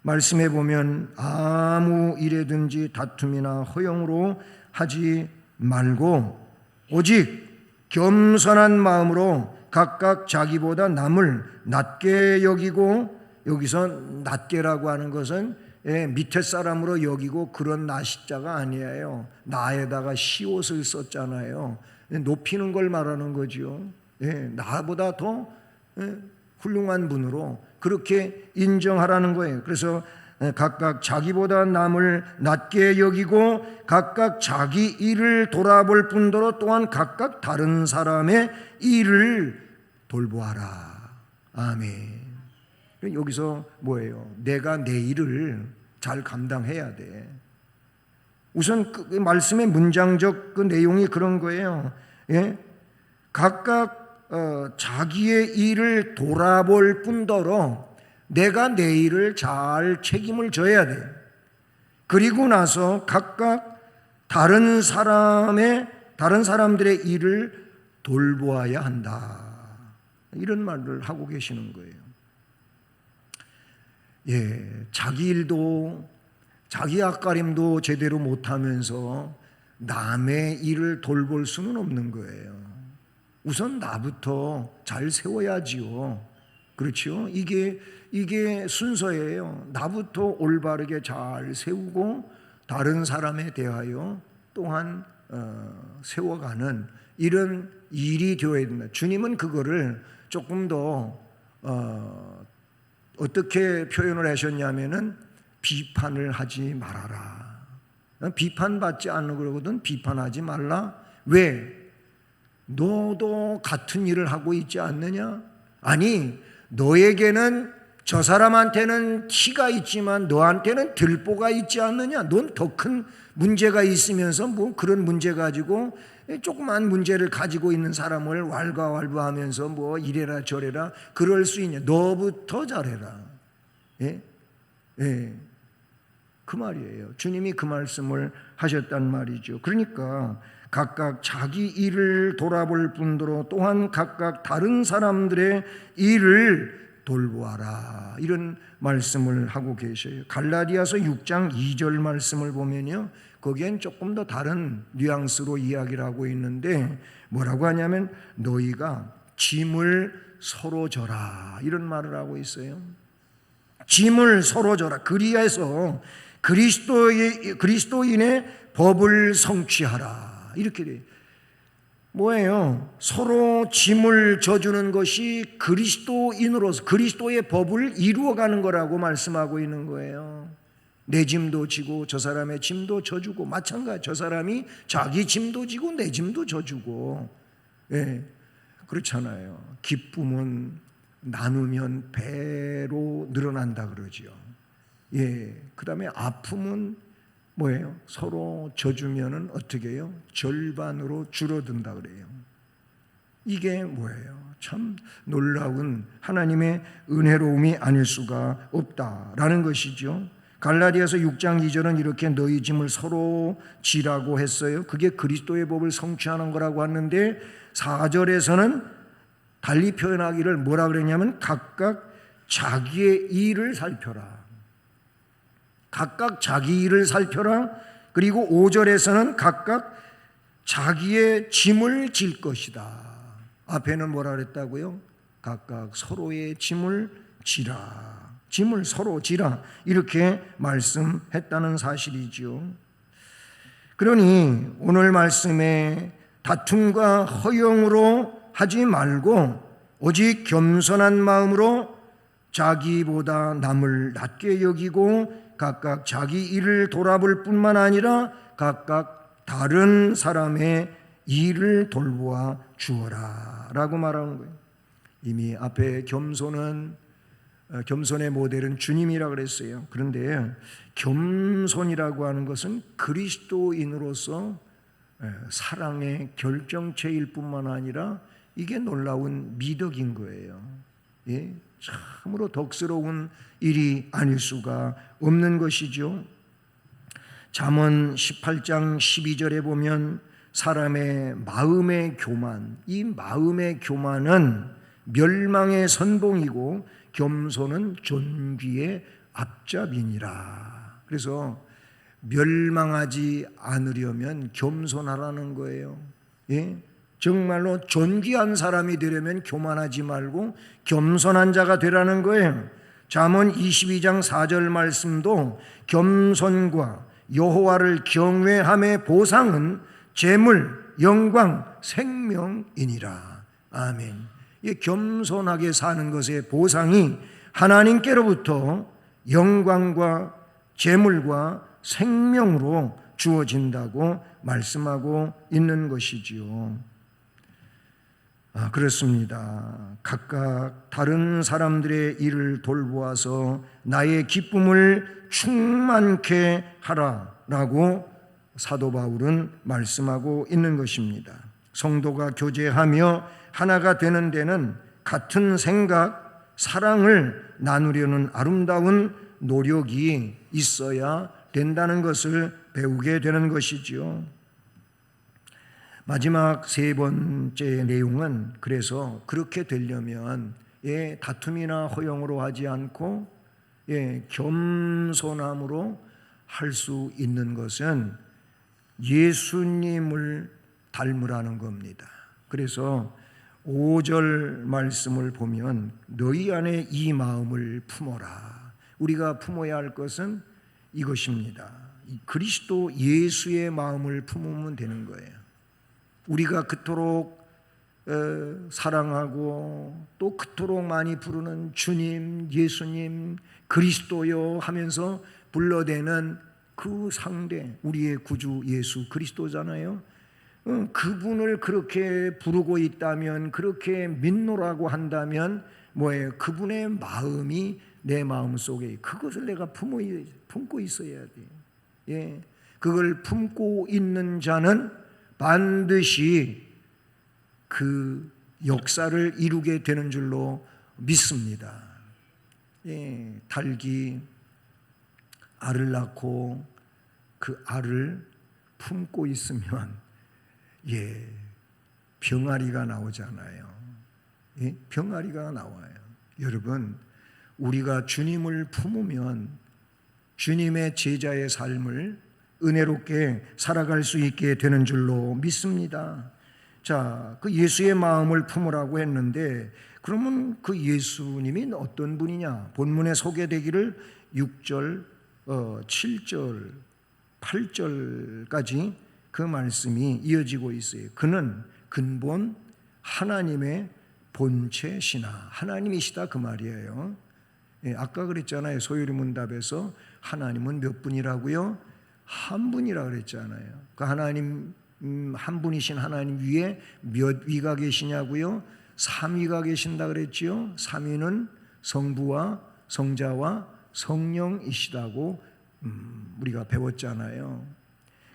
Speaker 1: 말씀해 보면 아무 일에든지 다툼이나 허용으로 하지 말고 오직 겸손한 마음으로 각각 자기보다 남을 낮게 여기고, 여기서 낮게라고 하는 것은 밑에 사람으로 여기고 그런 나시자가 아니에요. 나에다가 시옷을 썼잖아요. 높이는 걸 말하는 거죠. 나보다 더 훌륭한 분으로 그렇게 인정하라는 거예요. 그래서 각각 자기보다 남을 낮게 여기고 각각 자기 일을 돌아볼 뿐더러 또한 각각 다른 사람의 일을 돌보아라. 아멘. 여기서 뭐예요? 내가 내 일을 잘 감당해야 돼. 우선 그 말씀의 문장적 그 내용이 그런 거예요. 각각 자기의 일을 돌아볼 뿐더러 내가 내 일을 잘 책임을 져야 돼. 그리고 나서 각각 다른 사람들의 일을 돌보아야 한다. 이런 말을 하고 계시는 거예요. 자기 일도 자기 앞가림도 제대로 못하면서 남의 일을 돌볼 수는 없는 거예요. 우선 나부터 잘 세워야지요. 그렇죠? 이게 순서예요. 나부터 올바르게 잘 세우고 다른 사람에 대하여 또한 세워가는 이런 일이 되어야 된다. 주님은 그거를 조금 더 어떻게 표현을 하셨냐면은 비판을 하지 말아라. 비판받지 않는 거거든. 비판하지 말라. 왜? 너도 같은 일을 하고 있지 않느냐? 아니, 너에게는 저 사람한테는 티가 있지만 너한테는 들보가 있지 않느냐? 넌 더 큰 문제가 있으면서 뭐 그런 문제 가지고 조그만 문제를 가지고 있는 사람을 왈가왈부하면서 뭐 이래라 저래라 그럴 수 있냐? 너부터 잘해라. 그 말이에요. 주님이 그 말씀을 하셨단 말이죠. 그러니까 각각 자기 일을 돌아볼 뿐더러 또한 각각 다른 사람들의 일을 돌보아라. 이런 말씀을 하고 계셔요. 갈라디아서 6장 2절 말씀을 보면요, 거기엔 조금 더 다른 뉘앙스로 이야기를 하고 있는데 뭐라고 하냐면 너희가 짐을 서로 져라. 이런 말을 하고 있어요. 짐을 서로 져라. 그리해서 그리스도인의 법을 성취하라. 이렇게 돼. 뭐예요? 서로 짐을 져주는 것이 그리스도인으로서 그리스도의 법을 이루어가는 거라고 말씀하고 있는 거예요. 내 짐도 지고 저 사람의 짐도 져주고 마찬가지. 저 사람이 자기 짐도 지고 내 짐도 져주고. 그렇잖아요. 기쁨은 나누면 배로 늘어난다 그러죠. 그 다음에 아픔은 뭐예요? 서로 져주면은 어떻게 해요? 절반으로 줄어든다 그래요. 이게 뭐예요? 참 놀라운 하나님의 은혜로움이 아닐 수가 없다라는 것이죠. 갈라디아서 6장 2절은 이렇게 너희 짐을 서로 지라고 했어요. 그게 그리스도의 법을 성취하는 거라고 하는데 4절에서는 달리 표현하기를 뭐라 그랬냐면 각각 자기의 일을 살펴라. 각각 자기 일을 살펴라. 그리고 5절에서는 각각 자기의 짐을 질 것이다. 앞에는 뭐라 그랬다고요? 각각 서로의 짐을 지라. 짐을 서로 지라. 이렇게 말씀했다는 사실이죠. 그러니 오늘 말씀에 다툼과 허영으로 하지 말고 오직 겸손한 마음으로 자기보다 남을 낮게 여기고 각각 자기 일을 돌아볼 뿐만 아니라 각각 다른 사람의 일을 돌보아 주어라 라고 말하는 거예요. 이미 앞에 겸손의 모델은 주님이라고 그랬어요. 그런데 겸손이라고 하는 것은 그리스도인으로서 사랑의 결정체일 뿐만 아니라 이게 놀라운 미덕인 거예요. 참으로 덕스러운 일이 아닐 수가 없는 것이죠. 잠언 18장 12절에 보면 사람의 마음의 교만, 이 마음의 교만은 멸망의 선봉이고 겸손은 존귀의 앞잡이니라. 그래서 멸망하지 않으려면 겸손하라는 거예요. 정말로 존귀한 사람이 되려면 교만하지 말고 겸손한 자가 되라는 거예요. 잠언 22장 4절 말씀도 겸손과 여호와를 경외함의 보상은 재물, 영광, 생명이니라. 아멘. 이 겸손하게 사는 것의 보상이 하나님께로부터 영광과 재물과 생명으로 주어진다고 말씀하고 있는 것이지요. 그렇습니다. 각각 다른 사람들의 일을 돌보아서 나의 기쁨을 충만케 하라라고 사도 바울은 말씀하고 있는 것입니다. 성도가 교제하며 하나가 되는 데는 같은 생각, 사랑을 나누려는 아름다운 노력이 있어야 된다는 것을 배우게 되는 것이지요. 마지막 세 번째 내용은 그래서 그렇게 되려면 다툼이나 허용으로 하지 않고 겸손함으로 할 수 있는 것은 예수님을 닮으라는 겁니다. 그래서 5절 말씀을 보면 너희 안에 이 마음을 품어라. 우리가 품어야 할 것은 이것입니다. 그리스도 예수의 마음을 품으면 되는 거예요. 우리가 그토록 사랑하고 또 그토록 많이 부르는 주님, 예수님, 그리스도요 하면서 불러대는 그 상대, 우리의 구주 예수 그리스도잖아요. 그분을 그렇게 부르고 있다면, 그렇게 믿노라고 한다면 뭐예요? 그분의 마음이 내 마음 속에, 그것을 내가 품고 있어야 돼. 그걸 품고 있는 자는 반드시 그 역사를 이루게 되는 줄로 믿습니다. 닭이 알을 낳고 그 알을 품고 있으면 병아리가 나오잖아요. 병아리가 나와요. 여러분, 우리가 주님을 품으면 주님의 제자의 삶을 은혜롭게 살아갈 수 있게 되는 줄로 믿습니다. 자, 그 예수의 마음을 품으라고 했는데 그러면 그 예수님이 어떤 분이냐? 본문에 소개되기를 6절, 7절, 8절까지 그 말씀이 이어지고 있어요. 그는 근본 하나님의 본체시나 하나님이시다 그 말이에요. 아까 그랬잖아요. 소요리 문답에서 하나님은 몇 분이라고요? 한 분이라 그랬잖아요. 그 하나님 한 분이신 하나님 위에 몇 위가 계시냐고요? 3위가 계신다 그랬지요. 3위는 성부와 성자와 성령이시다고 우리가 배웠잖아요.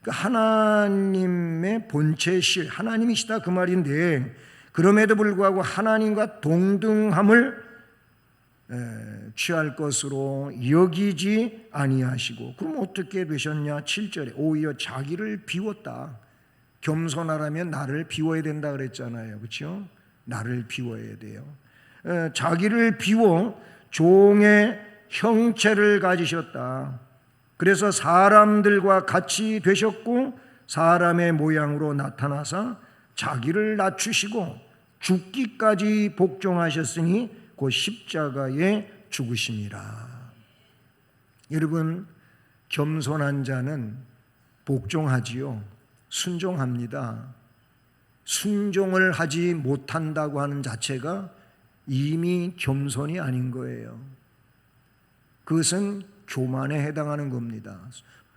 Speaker 1: 그 하나님의 본체실 하나님이시다 그 말인데 그럼에도 불구하고 하나님과 동등함을 취할 것으로 여기지 아니하시고, 그럼 어떻게 되셨냐? 7절에 오히려 자기를 비웠다. 겸손하라면 나를 비워야 된다 그랬잖아요. 그렇죠? 나를 비워야 돼요. 자기를 비워 종의 형체를 가지셨다. 그래서 사람들과 같이 되셨고 사람의 모양으로 나타나서 자기를 낮추시고 죽기까지 복종하셨으니 그 십자가에 죽으심이라. 여러분, 겸손한 자는 복종하지요. 순종합니다. 순종을 하지 못한다고 하는 자체가 이미 겸손이 아닌 거예요. 그것은 교만에 해당하는 겁니다.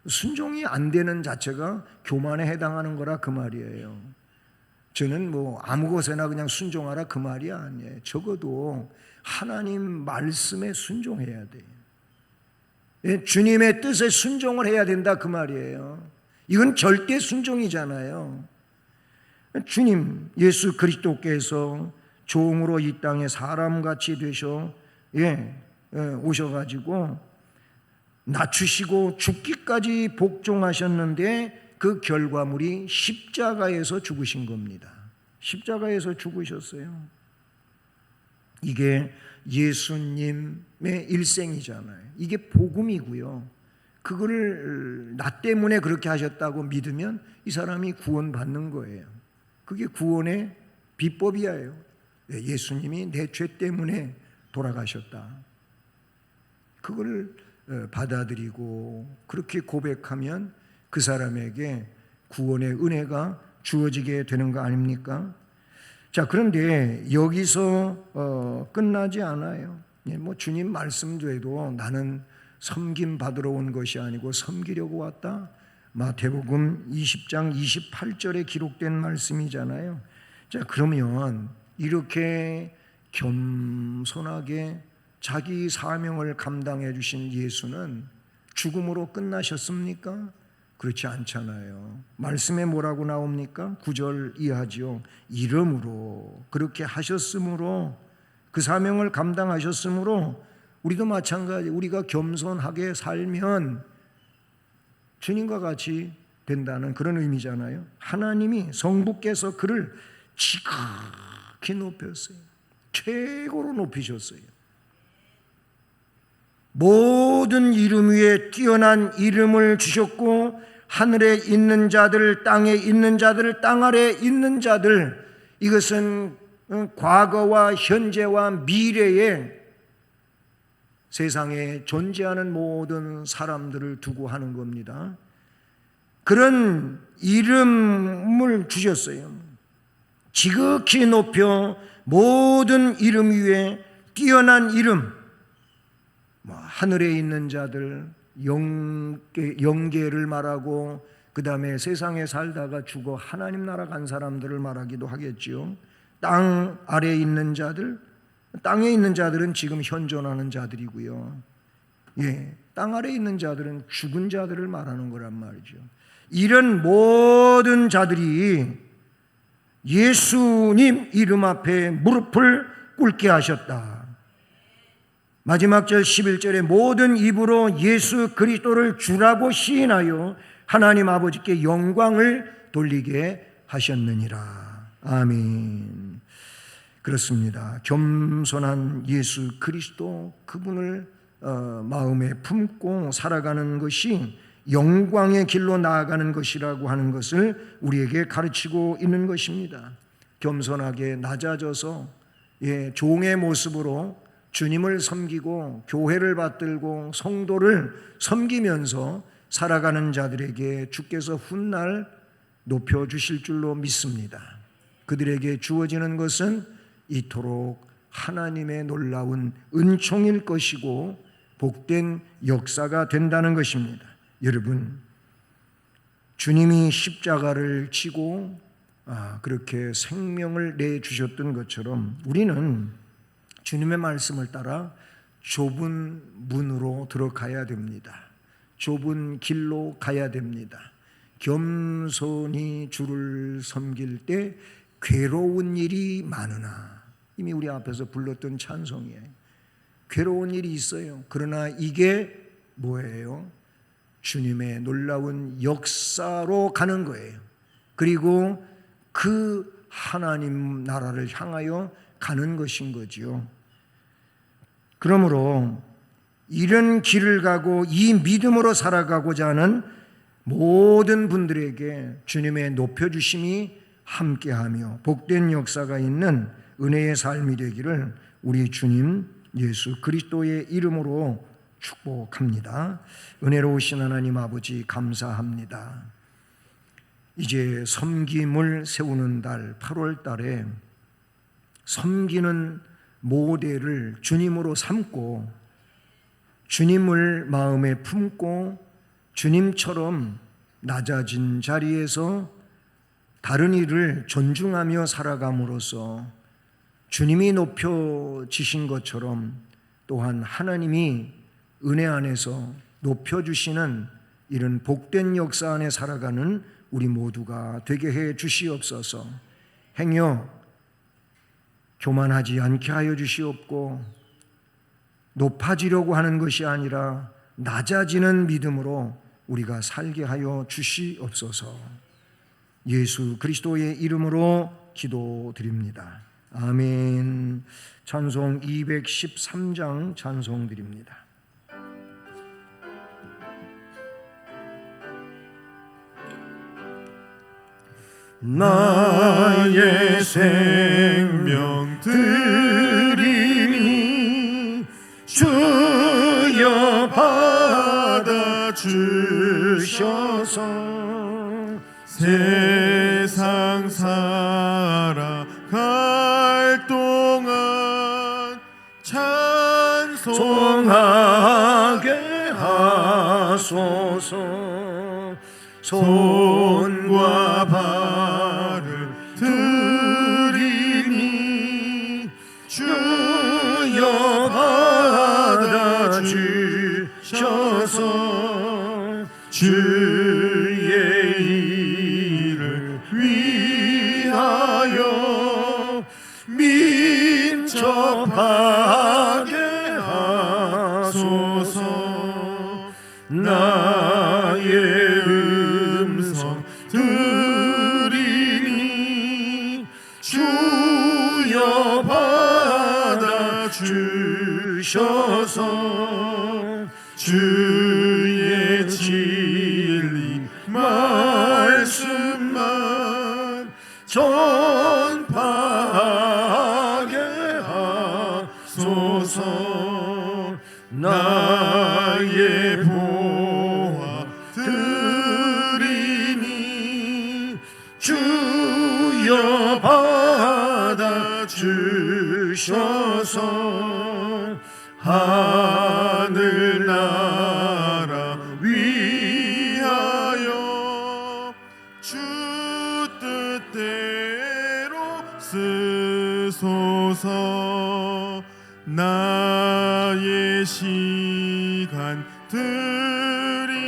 Speaker 1: 순종이 안 되는 자체가 교만에 해당하는 거라 그 말이에요. 저는 아무 것에나 그냥 순종하라 그 말이 아니에요. 적어도 하나님 말씀에 순종해야 돼요. 주님의 뜻에 순종을 해야 된다 그 말이에요. 이건 절대 순종이잖아요. 주님 예수 그리스도께서 종으로 이 땅에 사람같이 되셔 오셔가지고 낮추시고 죽기까지 복종하셨는데 그 결과물이 십자가에서 죽으신 겁니다. 십자가에서 죽으셨어요. 이게 예수님의 일생이잖아요. 이게 복음이고요. 그거를 나 때문에 그렇게 하셨다고 믿으면 이 사람이 구원받는 거예요. 그게 구원의 비법이에요. 예수님이 내 죄 때문에 돌아가셨다. 그걸 받아들이고 그렇게 고백하면 그 사람에게 구원의 은혜가 주어지게 되는 거 아닙니까? 자, 그런데 여기서 끝나지 않아요. 뭐 주님 말씀대로 나는 섬김 받으러 온 것이 아니고 섬기려고 왔다. 마태복음 20장 28절에 기록된 말씀이잖아요. 자, 그러면 이렇게 겸손하게 자기 사명을 감당해 주신 예수는 죽음으로 끝나셨습니까? 그렇지 않잖아요. 말씀에 뭐라고 나옵니까? 9절 이하지요. 이름으로 그렇게 하셨으므로, 그 사명을 감당하셨으므로 우리도 마찬가지, 우리가 겸손하게 살면 주님과 같이 된다는 그런 의미잖아요. 하나님이 성부께서 그를 지극히 높였어요. 최고로 높이셨어요. 모든 이름 위에 뛰어난 이름을 주셨고, 하늘에 있는 자들, 땅에 있는 자들, 땅 아래에 있는 자들, 이것은 과거와 현재와 미래에 세상에 존재하는 모든 사람들을 두고 하는 겁니다. 그런 이름을 주셨어요. 지극히 높여 모든 이름 위에 뛰어난 이름, 하늘에 있는 자들, 영계를 말하고, 그 다음에 세상에 살다가 죽어 하나님 나라 간 사람들을 말하기도 하겠지요. 땅 아래에 있는 자들, 땅에 있는 자들은 지금 현존하는 자들이고요. 땅 아래에 있는 자들은 죽은 자들을 말하는 거란 말이죠. 이런 모든 자들이 예수님 이름 앞에 무릎을 꿇게 하셨다. 마지막 절 11절에 모든 입으로 예수 그리스도를 주라고 시인하여 하나님 아버지께 영광을 돌리게 하셨느니라. 아멘. 그렇습니다. 겸손한 예수 그리스도, 그분을 마음에 품고 살아가는 것이 영광의 길로 나아가는 것이라고 하는 것을 우리에게 가르치고 있는 것입니다. 겸손하게 낮아져서 종의 모습으로 주님을 섬기고 교회를 받들고 성도를 섬기면서 살아가는 자들에게 주께서 훗날 높여주실 줄로 믿습니다. 그들에게 주어지는 것은 이토록 하나님의 놀라운 은총일 것이고 복된 역사가 된다는 것입니다. 여러분, 주님이 십자가를 지고 그렇게 생명을 내주셨던 것처럼 우리는 주님의 말씀을 따라 좁은 문으로 들어가야 됩니다. 좁은 길로 가야 됩니다. 겸손히 주를 섬길 때 괴로운 일이 많으나, 이미 우리 앞에서 불렀던 찬송이에요. 괴로운 일이 있어요. 그러나 이게 뭐예요? 주님의 놀라운 역사로 가는 거예요. 그리고 그 하나님 나라를 향하여 가는 것인 거지요. 그러므로 이런 길을 가고 이 믿음으로 살아가고자 하는 모든 분들에게 주님의 높여주심이 함께하며 복된 역사가 있는 은혜의 삶이 되기를 우리 주님 예수 그리스도의 이름으로 축복합니다. 은혜로우신 하나님 아버지, 감사합니다. 이제 섬김을 세우는 달 8월 달에 섬기는 모델을 주님으로 삼고 주님을 마음에 품고 주님처럼 낮아진 자리에서 다른 일을 존중하며 살아감으로써 주님이 높여지신 것처럼 또한 하나님이 은혜 안에서 높여주시는 이런 복된 역사 안에 살아가는 우리 모두가 되게 해 주시옵소서. 행여 교만하지 않게 하여 주시옵고 높아지려고 하는 것이 아니라 낮아지는 믿음으로 우리가 살게 하여 주시옵소서. 예수 그리스도의 이름으로 기도드립니다. 아멘. 찬송 213장 찬송 드립니다.
Speaker 2: 나의 생명 드리니 주여 받아 주셔서 세상
Speaker 1: 하소서. 손과 발을 들이니 주여 받아주셔서 주의 일을 위하여 민첩하게 하소서. 나의 음성 들으니 주여 받아주셔서 주의 진리 말씀만 전파하게 하소서. 나의 보화 드리니 주여 받아주셔서 하늘나라 위하여 주 뜻대로 쓰소서. 나의 시간 드리니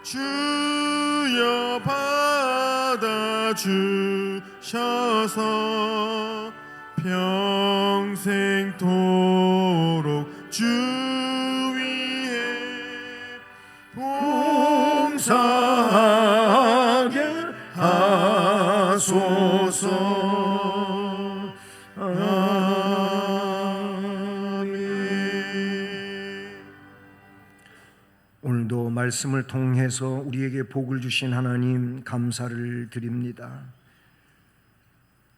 Speaker 1: 주여 받아주셔서 평생토록 주 위에 봉사하게 하소서. 오늘도 말씀을 통해서 우리에게 복을 주신 하나님 감사를 드립니다.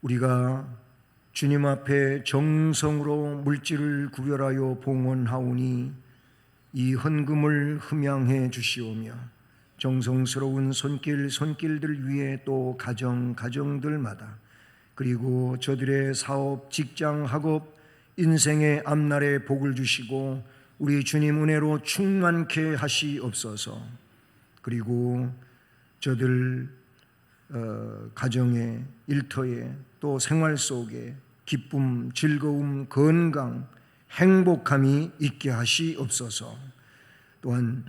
Speaker 1: 우리가 주님 앞에 정성으로 물질을 구별하여 봉헌하오니 이 헌금을 흠양해 주시오며 정성스러운 손길들 위에 또 가정들마다 그리고 저들의 사업, 직장, 학업, 인생의 앞날에 복을 주시고 우리 주님 은혜로 충만케 하시옵소서. 그리고 저들 가정에, 일터에, 또 생활 속에 기쁨, 즐거움, 건강, 행복함이 있게 하시옵소서. 또한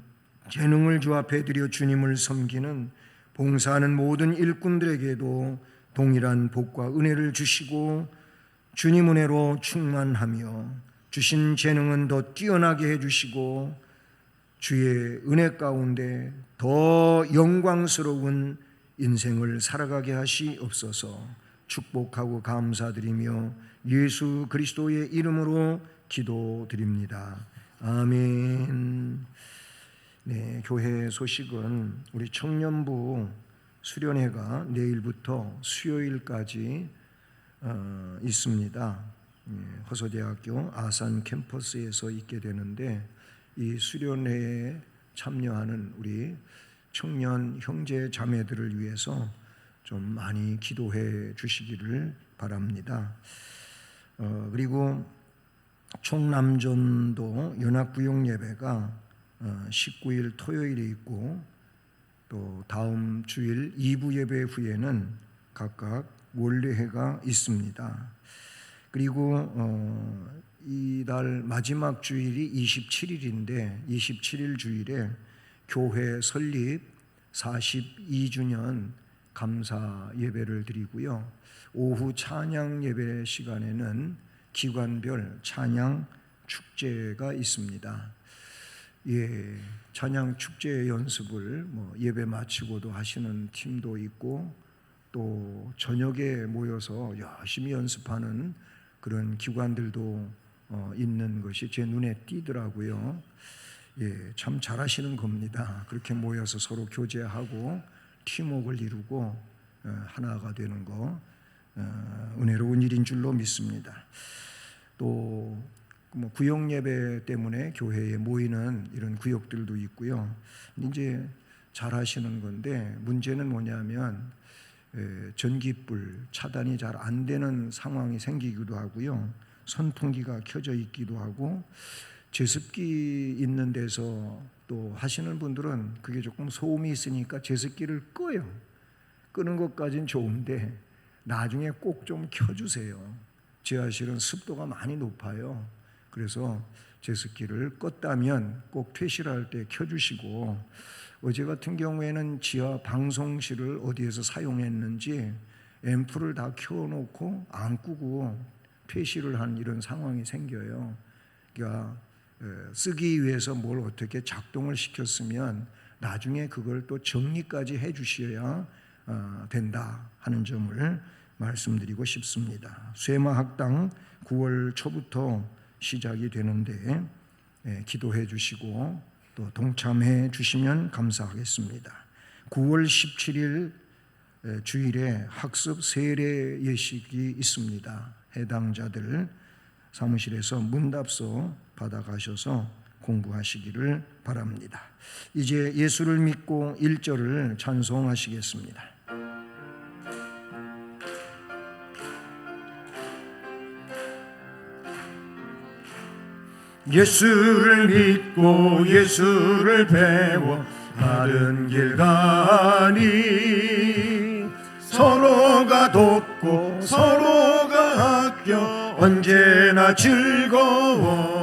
Speaker 1: 재능을 주 앞에 드려 주님을 섬기는 봉사하는 모든 일꾼들에게도 동일한 복과 은혜를 주시고 주님 은혜로 충만하며 주신 재능은 더 뛰어나게 해주시고 주의 은혜 가운데 더 영광스러운 인생을 살아가게 하시옵소서. 축복하고 감사드리며 예수 그리스도의 이름으로 기도드립니다. 아멘. 네, 교회 소식은 우리 청년부 수련회가 내일부터 수요일까지 있습니다. 허서대학교 아산 캠퍼스에서 있게 되는데 이 수련회에 참여하는 우리 청년 형제 자매들을 위해서 좀 많이 기도해 주시기를 바랍니다. 그리고 총남전도 연합구역 예배가 19일 토요일에 있고 또 다음 주일 2부 예배 후에는 각각 원래회가 있습니다. 그리고 이달 마지막 주일이 27일인데 27일 주일에 교회 설립 42주년 감사 예배를 드리고요. 오후 찬양 예배 시간에는 기관별 찬양 축제가 있습니다. 예, 찬양 축제 연습을 예배 마치고도 하시는 팀도 있고 또 저녁에 모여서 열심히 연습하는 그런 기관들도 있는 것이 제 눈에 띄더라고요. 예, 참 잘하시는 겁니다. 그렇게 모여서 서로 교제하고 팀워크를 이루고 하나가 되는 거 은혜로운 일인 줄로 믿습니다. 또 구역 예배 때문에 교회에 모이는 이런 구역들도 있고요. 이제 잘하시는 건데 문제는 뭐냐면 전기불 차단이 잘 안 되는 상황이 생기기도 하고요. 선풍기가 켜져 있기도 하고 제습기 있는 데서 또 하시는 분들은 그게 조금 소음이 있으니까 제습기를 꺼요. 끄는 것까지는 좋은데 나중에 꼭 좀 켜주세요. 지하실은 습도가 많이 높아요. 그래서 제습기를 껐다면 꼭 퇴실할 때 켜주시고, 어제 같은 경우에는 지하 방송실을 어디에서 사용했는지 앰프를 다 켜놓고 안 끄고 퇴실을 한 이런 상황이 생겨요. 그러니까 쓰기 위해서 뭘 어떻게 작동을 시켰으면 나중에 그걸 또 정리까지 해 주셔야 된다 하는 점을 말씀드리고 싶습니다. 쇠마 학당 9월 초부터 시작이 되는데 기도해 주시고 또 동참해 주시면 감사하겠습니다. 9월 17일 주일에 학습 세례 예식이 있습니다. 해당자들 사무실에서 문답서 받아가셔서 공부하시기를 바랍니다. 이제 예수를 믿고 1절을 찬송하시겠습니다. 예수를 믿고 예수를 배워 바른 길 가니 서로가 돕고 서로가 아껴 언제나 즐거워.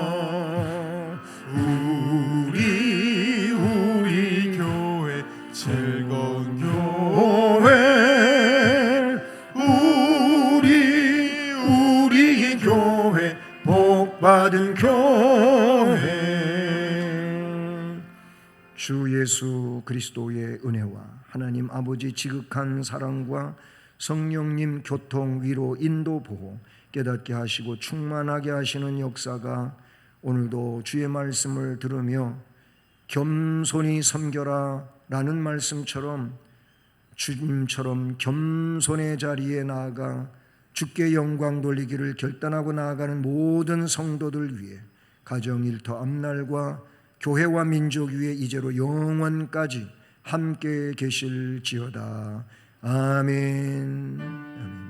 Speaker 1: 우리
Speaker 2: 교회 즐거운
Speaker 1: 교회, 우리 교회 복받은 교회. 주 예수 그리스도의 은혜와 하나님 아버지 지극한 사랑과 성령님 교통, 위로, 인도, 보호, 깨닫게 하시고 충만하게 하시는 역사가 오늘도 주의 말씀을 들으며 겸손히 섬겨라 라는 말씀처럼 주님처럼 겸손의 자리에 나아가 주께 영광 돌리기를 결단하고 나아가는 모든 성도들 위해 가정, 일터, 앞날과 교회와 민족 위에 이제로 영원까지 함께 계실지어다. 아멘. 아멘.